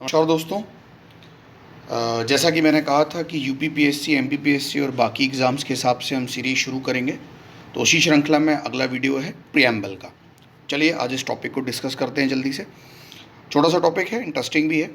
नमस्कार दोस्तों। जैसा कि मैंने कहा था कि यूपीपीएससी, एमपीपीएससी और बाकी एग्ज़ाम्स के हिसाब से हम सीरीज शुरू करेंगे। तो उसी श्रृंखला में अगला वीडियो है प्रियम्बल का। चलिए आज इस टॉपिक को डिस्कस करते हैं जल्दी से। छोटा सा टॉपिक है, इंटरेस्टिंग भी है।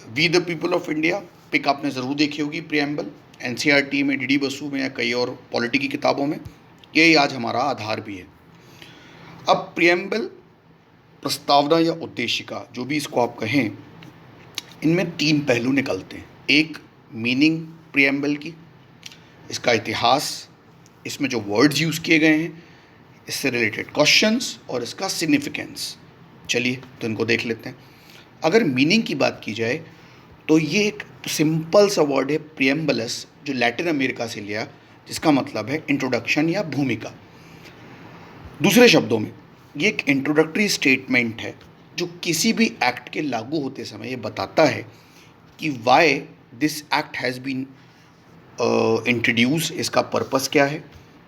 We the people of India pick आपने ज़रूर देखी होगी प्रियम्बल, एनसीईआरटी में, डीडी बसु में या कई और पॉलिटी की किताबों में। यही आज हमारा आधार भी है। अब प्रियम्बल, प्रस्तावना या उद्देशिका, जो भी इसको आप कहें, इनमें तीन पहलू निकलते हैं। एक, मीनिंग प्रियम्बल की, इसका इतिहास, इसमें जो वर्ड्स यूज़ किए गए हैं, इससे रिलेटेड क्वेश्चंस और इसका सिग्निफिकेंस। चलिए तो इनको देख लेते हैं। अगर मीनिंग की बात की जाए तो ये एक सिंपल सा वर्ड है प्रियम्बलस, जो लैटिन अमेरिका से लिया, जिसका मतलब है इंट्रोडक्शन या भूमिका। दूसरे शब्दों में ये एक इंट्रोडक्टरी स्टेटमेंट है जो किसी भी एक्ट के लागू होते समय ये बताता है कि why this act has been introduce, इसका पर्पस क्या है,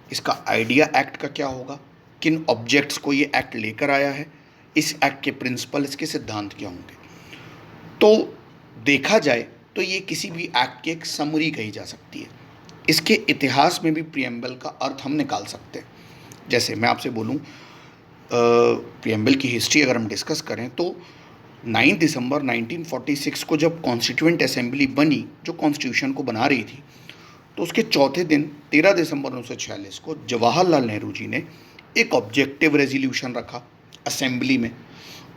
इसका आइडिया एक्ट का क्या होगा, किन ऑब्जेक्ट्स को ये एक्ट लेकर आया है, इस एक्ट के प्रिंसिपल, इसके सिद्धांत क्या होंगे। तो देखा जाए तो ये किसी भी एक्ट की एक समरी कही जा सकती है। इसके इतिहास में भी प्रियम्बल का अर्थ हम निकाल सकते हैं। जैसे मैं आपसे बोलूँ, प्रियम्बल की हिस्ट्री अगर हम डिस्कस करें तो 9 दिसंबर 1946 को जब कॉन्स्टिट्यूएंट असेंबली बनी, जो कॉन्स्टिट्यूशन को बना रही थी, तो उसके चौथे दिन 13 दिसंबर 1946 को जवाहरलाल नेहरू जी ने एक ऑब्जेक्टिव रेजोल्यूशन रखा असेंबली में,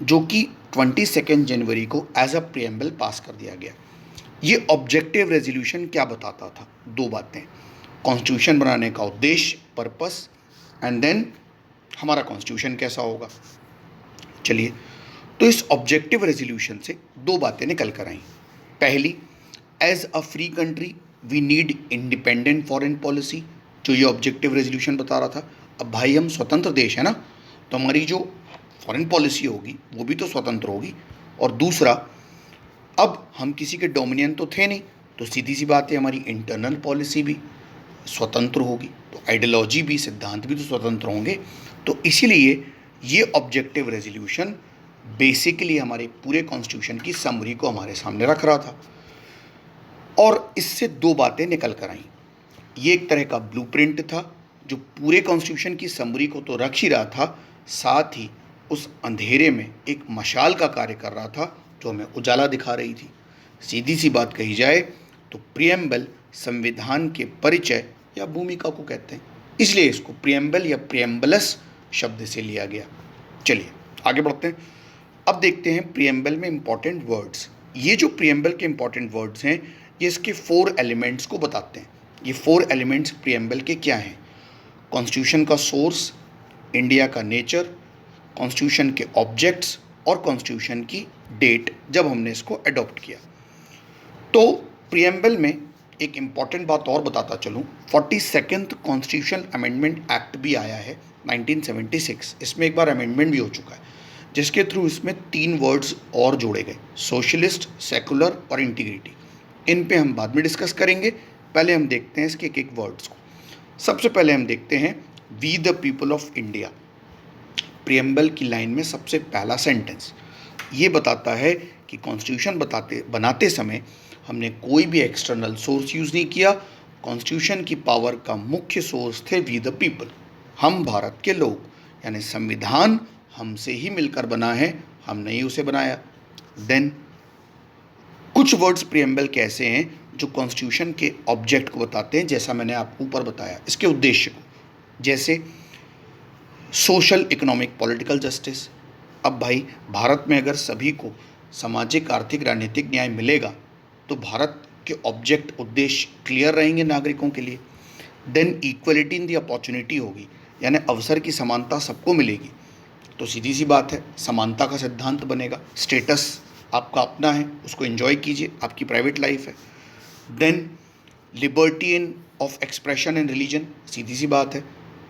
जो कि 22 जनवरी को एज अ प्रियम्बल पास कर दिया गया। ये ऑब्जेक्टिव रेजोल्यूशन क्या बताता था? दो बातें, कॉन्स्टिट्यूशन बनाने का उद्देश्य, पर्पस, एंड देन हमारा कॉन्स्टिट्यूशन कैसा होगा। चलिए, तो इस ऑब्जेक्टिव रेजोल्यूशन से दो बातें निकल कर आई। पहली, as a free country we need independent foreign policy, जो ये ऑब्जेक्टिव रेजोल्यूशन बता रहा था। अब भाई हम स्वतंत्र देश है ना, तो हमारी जो फॉरेन पॉलिसी होगी वो भी तो स्वतंत्र होगी। और दूसरा, अब हम किसी के डोमिनियन तो थे नहीं, तो सीधी सी बात है हमारी इंटरनल पॉलिसी भी स्वतंत्र होगी, तो आइडियोलॉजी भी, सिद्धांत भी तो स्वतंत्र होंगे। तो इसीलिए ये ऑब्जेक्टिव रेजोल्यूशन बेसिकली हमारे पूरे कॉन्स्टिट्यूशन की समरी को हमारे सामने रख रहा था। और इससे दो बातें निकल कर आईं। ये एक तरह का ब्लूप्रिंट था जो पूरे कॉन्स्टिट्यूशन की समरी को तो रख ही रहा था, साथ ही उस अंधेरे में एक मशाल का कार्य कर रहा था जो हमें उजाला दिखा रही थी। सीधी सी बात कही जाए तो प्रियम्बल संविधान के परिचय या भूमिका को कहते हैं, इसलिए इसको प्रियम्बल या प्रियम्बलस शब्द से लिया गया। चलिए आगे बढ़ते हैं। अब देखते हैं प्रियम्बल में इंपॉर्टेंट वर्ड्स। ये जो प्रियम्बल के इंपॉर्टेंट वर्ड्स हैं, ये इसके 4 एलिमेंट्स को बताते हैं। ये 4 एलिमेंट्स प्रियम्बल के क्या हैं? कॉन्स्टिट्यूशन का सोर्स, इंडिया का नेचर, कॉन्स्टिट्यूशन के ऑब्जेक्ट्स और कॉन्स्टिट्यूशन की डेट जब हमने इसको अडॉप्ट किया। तो प्रियम्बल में एक इम्पॉर्टेंट बात और बताता चलूँ, 42nd कॉन्स्टिट्यूशन अमेंडमेंट एक्ट भी आया है 1976। इसमें एक बार अमेंडमेंट भी हो चुका है, जिसके थ्रू इसमें 3 वर्ड्स और जोड़े गए, सोशलिस्ट, सेकुलर और इंटीग्रिटी। इन पे हम बाद में डिस्कस करेंगे, पहले हम देखते हैं इसके एक एक वर्ड्स को। सबसे पहले हम देखते हैं we the people of India. Preamble की लाइन में सबसे पहला सेंटेंस ये बताता है कि कॉन्स्टिट्यूशन बनाते समय हमने कोई भी एक्सटर्नल सोर्स यूज़ नहीं किया। कॉन्स्टिट्यूशन की पावर का मुख्य सोर्स थे वी द पीपल, हम भारत के लोग, यानी संविधान हमसे ही मिलकर बना है, हमने ही उसे बनाया। देन कुछ वर्ड्स प्रियम्बल के ऐसे हैं जो कॉन्स्टिट्यूशन के ऑब्जेक्ट को बताते हैं, जैसा मैंने आपको ऊपर बताया, इसके उद्देश्य को। जैसे सोशल, इकोनॉमिक, पॉलिटिकल जस्टिस। अब भाई भारत में अगर सभी को सामाजिक, आर्थिक, राजनीतिक न्याय मिलेगा तो भारत के ऑब्जेक्ट, उद्देश्य क्लियर रहेंगे नागरिकों के लिए। Then equality in the opportunity होगी, यानी अवसर की समानता सबको मिलेगी, तो सीधी सी बात है समानता का सिद्धांत बनेगा। स्टेटस आपका अपना है, उसको एंजॉय कीजिए, आपकी प्राइवेट लाइफ है। Then liberty in of expression and religion, सीधी सी बात है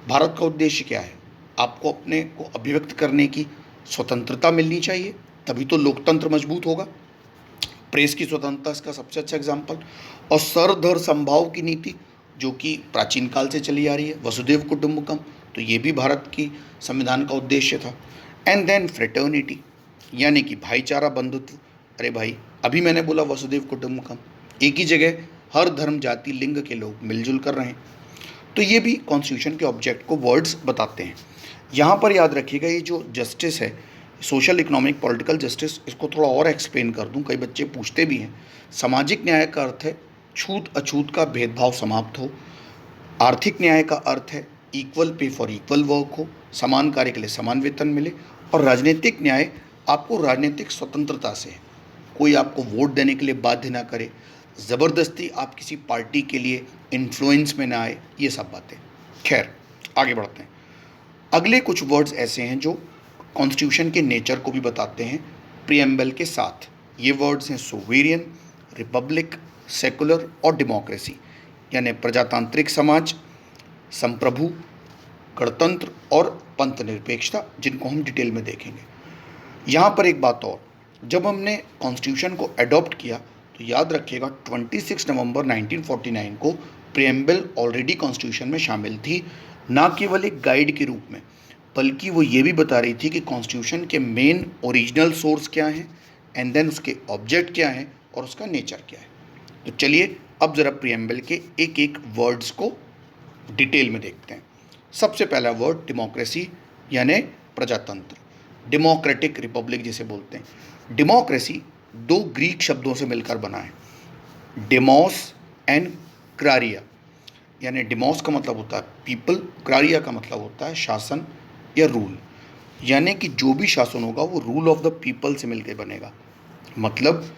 भारत का उद्देश्य क्या है, आपको अपने को अभिव्यक्त करने की स्वतंत्रता मिलनी चाहिए, तभी तो लोकतंत्र मजबूत होगा। प्रेस की स्वतंत्रता इसका सबसे अच्छा एग्जाम्पल। और सर्वधर्म समभाव की नीति, जो कि प्राचीन काल से चली आ रही है, वसुदेव कुटुंबकम, तो ये भी भारत की संविधान का उद्देश्य था। एंड देन फ्रेटर्निटी, यानी कि भाईचारा, बंधुत्व। अरे भाई अभी मैंने बोला वसुदेव कुटुंबकम, एक ही जगह हर धर्म जाति लिंग के लोग मिलजुल कर रहे हैं। तो ये भी कॉन्स्टिट्यूशन के ऑब्जेक्ट को वर्ड्स बताते हैं। यहाँ पर याद रखिएगा, ये जो जस्टिस है, सोशल इकोनॉमिक पॉलिटिकल जस्टिस, इसको थोड़ा और एक्सप्लेन कर दूँ, कई बच्चे पूछते भी हैं। सामाजिक न्याय का अर्थ है छूत अछूत का भेदभाव समाप्त हो। आर्थिक न्याय का अर्थ है equal pay for equal work हो, समान कार्य के लिए समान वेतन मिले। और राजनीतिक न्याय आपको राजनीतिक स्वतंत्रता से है, कोई आपको वोट देने के लिए बाध्य ना करे, ज़बरदस्ती आप किसी पार्टी के लिए इन्फ्लुएंस में ना आए, ये सब बातें। खैर, आगे बढ़ते हैं। अगले कुछ वर्ड्स ऐसे हैं जो कॉन्स्टिट्यूशन के नेचर को भी बताते हैं प्रीएम्बल के साथ। ये वर्ड्स हैं सोवेरियन, रिपब्लिक, सेकुलर और डेमोक्रेसी, यानी प्रजातांत्रिक समाज, संप्रभु, गणतंत्र और पंथ निरपेक्षता, जिनको हम डिटेल में देखेंगे। यहाँ पर एक बात और, जब हमने कॉन्स्टिट्यूशन को अडॉप्ट किया तो याद रखिएगा 26 नवंबर 1949 को प्रीएम्बल ऑलरेडी कॉन्स्टिट्यूशन में शामिल थी, ना केवल एक गाइड के रूप में, बल्कि वो ये भी बता रही थी कि कॉन्स्टिट्यूशन के मेन ओरिजिनल सोर्स क्या हैं, एंड देन उसके ऑब्जेक्ट क्या हैं और उसका नेचर क्या है। तो चलिए अब ज़रा प्रीएम्बल के एक एक वर्ड्स को डिटेल में देखते हैं। सबसे पहला वर्ड डेमोक्रेसी, यानी प्रजातंत्र, डेमोक्रेटिक रिपब्लिक जिसे बोलते हैं। डेमोक्रेसी दो ग्रीक शब्दों से मिलकर बना है, डेमोस एंड क्रारिया, यानी डेमोस का मतलब होता है पीपल, क्रारिया का मतलब होता है शासन या रूल, यानी कि जो भी शासन होगा वो रूल ऑफ द पीपल से मिलकर बनेगा। मतलब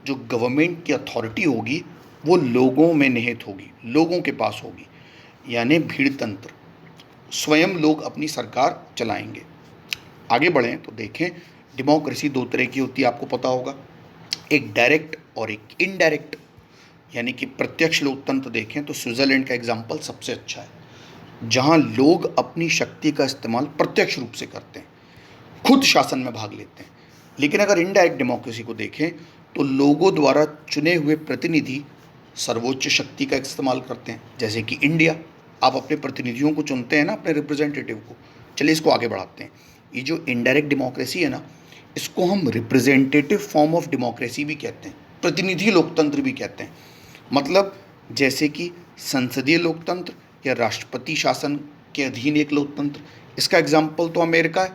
जो गवर्नमेंट की अथॉरिटी होगी वो लोगों में निहित होगी, लोगों के पास होगी, यानी भीड़ तंत्र, स्वयं लोग अपनी सरकार चलाएंगे। आगे बढ़ें तो देखें, डेमोक्रेसी दो तरह की होती है, आपको पता होगा, एक डायरेक्ट और एक इनडायरेक्ट, यानी कि प्रत्यक्ष लोकतंत्र देखें तो स्विट्ज़रलैंड का एग्जाम्पल सबसे अच्छा है, जहां लोग अपनी शक्ति का इस्तेमाल प्रत्यक्ष रूप से करते हैं, खुद शासन में भाग लेते हैं। लेकिन अगर इनडायरेक्ट डेमोक्रेसी को देखें तो लोगों द्वारा चुने हुए प्रतिनिधि सर्वोच्च शक्ति का इस्तेमाल करते हैं, जैसे कि इंडिया, आप अपने प्रतिनिधियों को चुनते हैं ना, अपने रिप्रेजेंटेटिव को। चलिए इसको आगे बढ़ाते हैं। ये जो इनडायरेक्ट डेमोक्रेसी है ना, इसको हम रिप्रेजेंटेटिव फॉर्म ऑफ डेमोक्रेसी भी कहते हैं, प्रतिनिधि लोकतंत्र भी कहते हैं। मतलब जैसे कि संसदीय लोकतंत्र या राष्ट्रपति शासन के अधीन एक लोकतंत्र, इसका एग्जाम्पल तो अमेरिका है,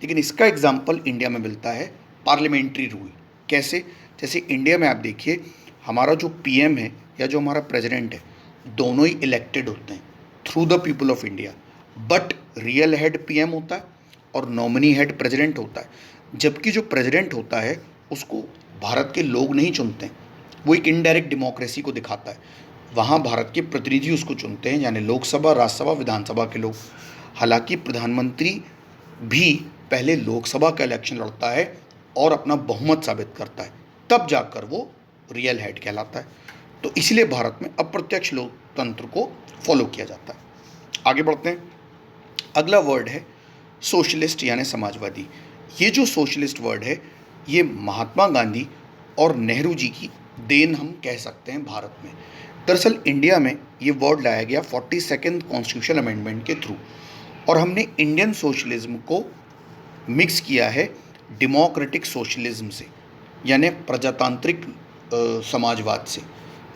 लेकिन इसका एग्जाम्पल इंडिया में मिलता है पार्लियामेंट्री रूल। कैसे? जैसे इंडिया में आप देखिए, हमारा जो पीएम है या जो हमारा प्रेसिडेंट है, दोनों ही इलेक्टेड होते हैं through the people of India, but real head PM होता है और नॉमिनी हेड प्रेसिडेंट होता है। जबकि जो प्रेसिडेंट होता है उसको भारत के लोग नहीं चुनते हैं, वो एक इनडायरेक्ट डेमोक्रेसी को दिखाता है। वहाँ भारत के प्रतिनिधि उसको चुनते हैं, यानी लोकसभा, राज्यसभा, विधानसभा के लोग। हालांकि प्रधानमंत्री भी पहले लोकसभा का इलेक्शन लड़ता है और अपना बहुमत साबित करता है, तब जाकर वो रियल हेड कहलाता है। तो इसलिए भारत में अप्रत्यक्ष लोकतंत्र को फॉलो किया जाता है। आगे बढ़ते हैं। अगला वर्ड है सोशलिस्ट, यानी समाजवादी। ये जो सोशलिस्ट वर्ड है, ये महात्मा गांधी और नेहरू जी की देन हम कह सकते हैं भारत में। दरअसल इंडिया में ये वर्ड लाया गया 42nd कॉन्स्टिट्यूशन अमेंडमेंट के थ्रू, और हमने इंडियन सोशलिज्म को मिक्स किया है डेमोक्रेटिक सोशलिज्म से, यानी प्रजातांत्रिक समाजवाद से।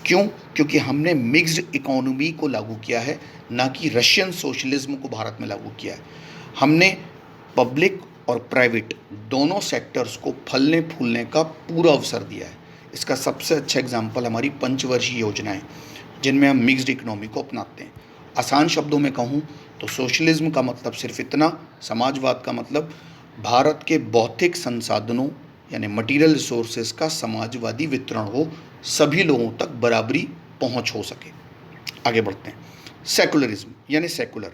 क्यों? क्योंकि हमने मिक्स्ड इकोनॉमी को लागू किया है, ना कि रशियन सोशलिज्म को भारत में लागू किया है। हमने पब्लिक और प्राइवेट दोनों सेक्टर्स को फलने फूलने का पूरा अवसर दिया है। इसका सबसे अच्छा एग्जाम्पल हमारी पंचवर्षीय योजनाएं, जिनमें हम मिक्स्ड इकोनॉमी को अपनाते हैं। आसान शब्दों में कहूँ तो सोशलिज्म का मतलब सिर्फ इतना, समाजवाद का मतलब भारत के भौतिक संसाधनों यानी मटीरियल रिसोर्सेज का समाजवादी वितरण हो, सभी लोगों तक बराबरी पहुंच हो सके। आगे बढ़ते हैं। सेकुलरिज्म यानी सेकुलर,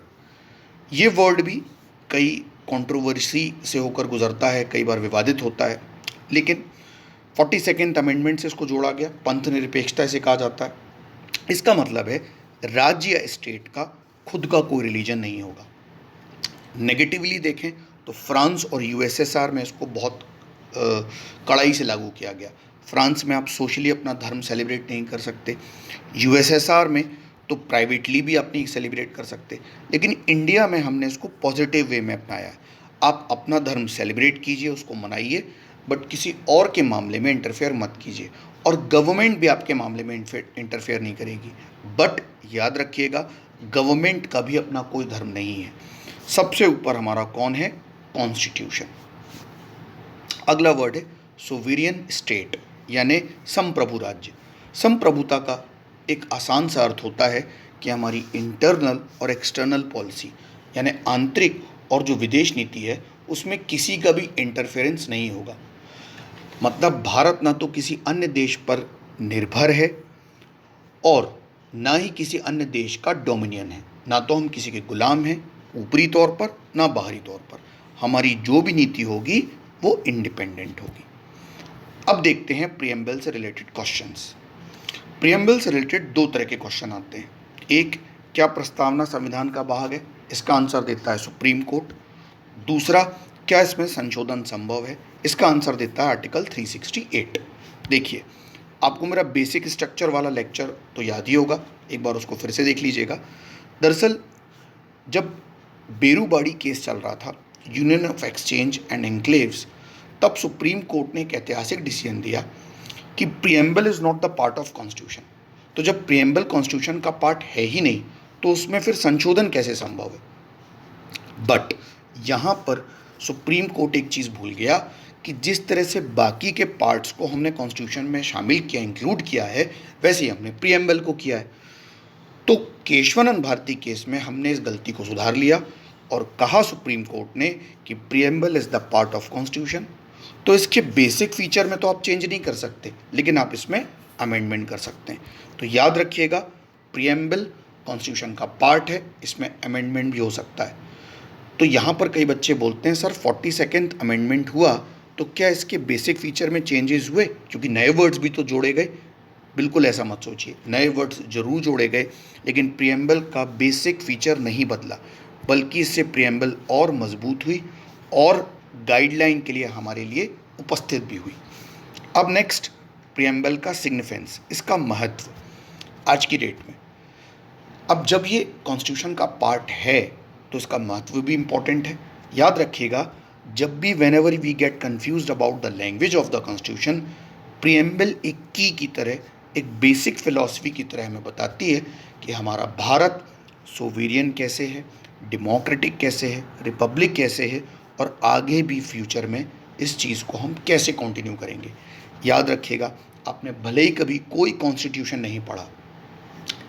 ये वर्ड भी कई कंट्रोवर्सी से होकर गुजरता है, कई बार विवादित होता है, लेकिन 42nd अमेंडमेंट से इसको जोड़ा गया। पंथ निरपेक्षता इसे कहा जाता है। इसका मतलब है राज्य या स्टेट का खुद का कोई रिलीजन नहीं होगा। नेगेटिवली देखें तो फ्रांस और यूएसएसआर में इसको बहुत कड़ाई से लागू किया गया। फ्रांस में आप सोशली अपना धर्म सेलिब्रेट नहीं कर सकते, यूएसएसआर में तो प्राइवेटली भी आप नहीं सेलिब्रेट कर सकते, लेकिन इंडिया में हमने इसको पॉजिटिव वे में अपनाया है। आप अपना धर्म सेलिब्रेट कीजिए, उसको मनाइए, बट किसी और के मामले में इंटरफेयर मत कीजिए, और गवर्नमेंट भी आपके मामले में इंटरफेयर नहीं करेगी। बट याद रखिएगा, गवर्नमेंट का भी अपना कोई धर्म नहीं है, सबसे ऊपर हमारा कौन है? कॉन्स्टिट्यूशन। अगला वर्ड है सोवेरियन स्टेट, यानी संप्रभु राज्य। संप्रभुता का एक आसान सा अर्थ होता है कि हमारी इंटरनल और एक्सटर्नल पॉलिसी, यानी आंतरिक और जो विदेश नीति है, उसमें किसी का भी इंटरफेरेंस नहीं होगा। मतलब भारत ना तो किसी अन्य देश पर निर्भर है और ना ही किसी अन्य देश का डोमिनियन है। ना तो हम किसी के गुलाम हैं ऊपरी तौर पर, ना बाहरी तौर पर। हमारी जो भी नीति होगी वो इंडिपेंडेंट होगी। अब देखते हैं प्रीएम्बल से रिलेटेड क्वेश्चंस। प्रीएम्बल से रिलेटेड दो तरह के क्वेश्चन आते हैं। एक, क्या प्रस्तावना संविधान का भाग है? इसका आंसर देता है सुप्रीम कोर्ट। दूसरा, क्या इसमें संशोधन संभव है? इसका आंसर देता है आर्टिकल 368। देखिए, आपको मेरा बेसिक स्ट्रक्चर वाला लेक्चर तो याद ही होगा, एक बार उसको फिर से देख लीजिएगा। दरअसल जब बेरूबाड़ी केस चल रहा था, union of exchange and enclaves, तब सुप्रीम कोर्ट ने एक ऐतिहासिक डिसीजन दिया कि preamble is not the part of constitution. तो जब प्रीएम्बल कॉन्स्टिट्यूशन का पार्ट है ही नहीं, तो उसमें फिर संशोधन कैसे संभव है? बट यहाँ पर सुप्रीम कोर्ट एक चीज़ भूल गया कि जिस तरह से बाकी के पार्ट्स को हमने कॉन्स्टिट्यूशन में शामिल किया, इंक्लूड किया है, वैसे ही हमने प्रीएम्बल को किया है। तो केशवानंद भारती केस में हमने इस गलती को सुधार लिया और कहा सुप्रीम कोर्ट ने कि preamble is the part of constitution. तो इसके बेसिक फीचर में तो आप चेंज नहीं कर सकते, लेकिन आप इसमें अमेंडमेंट कर सकते हैं। तो याद रखिएगा, प्रीएम्बल कॉन्स्टिट्यूशन का पार्ट है, इसमें अमेंडमेंट भी हो सकता है। तो यहाँ पर कई बच्चे बोलते हैं सर 42nd अमेंडमेंट हुआ तो क्या इसके बेसिक फीचर में चेंजेस हुए, क्योंकि नए वर्ड्स भी तो जोड़े गए? बिल्कुल ऐसा मत सोचिए, नए वर्ड्स जरूर जोड़े गए, लेकिन प्रीएम्बल का बेसिक फीचर नहीं बदला, बल्कि इससे प्रीएम्बल और मजबूत हुई और गाइडलाइन के लिए हमारे लिए उपस्थित भी हुई। अब नेक्स्ट, प्रीएम्बल का सिग्निफिकेंस, इसका महत्व आज की डेट में। अब जब ये कॉन्स्टिट्यूशन का पार्ट है तो इसका महत्व भी इम्पॉर्टेंट है। याद रखिएगा, जब भी whenever we get confused about the language of the constitution, preamble एक की तरह, एक बेसिक फिलॉसफी की तरह हमें बताती है कि हमारा भारत सोवेरियन कैसे है, डेमोक्रेटिक कैसे है, रिपब्लिक कैसे है, और आगे भी फ्यूचर में इस चीज़ को हम कैसे कंटिन्यू करेंगे। याद रखिएगा, आपने भले ही कभी कोई कॉन्स्टिट्यूशन नहीं पढ़ा,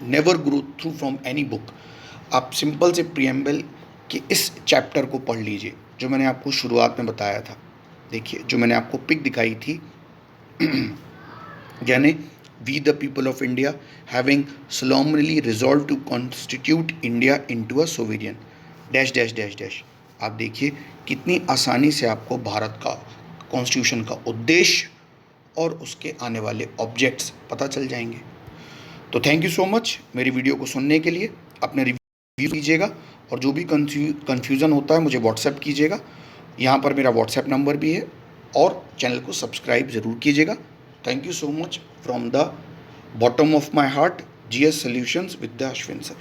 never go through from any book, आप सिंपल से प्रीएम्बल के इस चैप्टर को पढ़ लीजिए जो मैंने आपको शुरुआत में बताया था। देखिए, जो मैंने आपको पिक दिखाई थी यानी we the people of India having solemnly resolved to constitute India into a sovereign dash dash dash dash. आप देखिए कितनी आसानी से आपको भारत का कॉन्स्टिट्यूशन का उद्देश्य और उसके आने वाले ऑब्जेक्ट्स पता चल जाएंगे। तो थैंक यू सो मच मेरी वीडियो को सुनने के लिए। अपने रिव्यू कीजिएगा और जो भी कन्फ्यूज़न होता है मुझे व्हाट्सएप कीजिएगा, यहाँ पर मेरा व्हाट्सएप नंबर भी है, और चैनल को सब्सक्राइब ज़रूर कीजिएगा। Thank you so much from the bottom of my heart, GS solutions with the Ashwin sir.